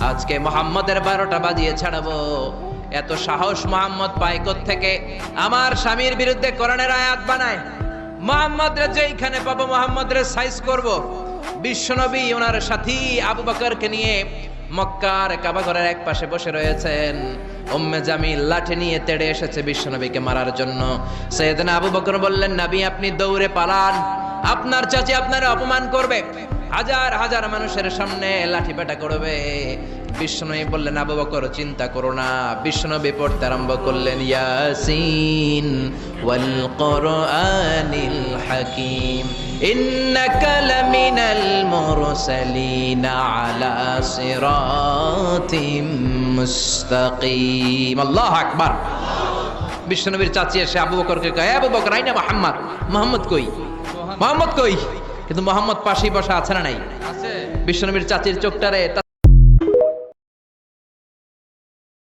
আজকে মুহাম্মদের 12টা বাজিয়ে ছাড়াবো। এত সাহস মুহাম্মদ পায় কোত্থেকে? আমার স্বামীর বিরুদ্ধে কোরআনের আয়াত বানায়। মুহাম্মদরে যেইখানে পাবো মুহাম্মদরে সাইজ করব। বিশ্বনবী ওনার সাথী আবু বকরকে নিয়ে মক্কার কাবা ঘরের এক পাশে বসে রয়েছেন। উম্মে জামিল লাঠি নিয়ে তেড়ে এসেছে বিশ্বনবীকে মারার জন্য। সাইয়েদনা আবু বকর বললেন, নবী আপনি দৌড়ে পালান, আপনার চাচি আপনারে অপমান করবে, হাজার হাজার মানুষের সামনে লাঠি পেটা করবে। বিশ্বনবী বললেন, আবু বকর চিন্তা করো না। বিশ্বনবী পড়তে আরম্ভ করলেন, ইয়াসিন ওয়াল কুরআনিল হাকীম ইন্নাকা লামিনাল মুরসালিন আলা সিরাতিম মুস্তাকিম। আল্লাহু আকবার। বিশ্বনবীর চাচি এসে আবু বকরকে কয়, আবু বকর আইনা মুহাম্মদ, মুহাম্মদ কই, মুহাম্মদ কই? কিন্তু মুহাম্মদ পাশেই বসা আছে না নাই? বিশ্বনবীর চাচির চোখটারে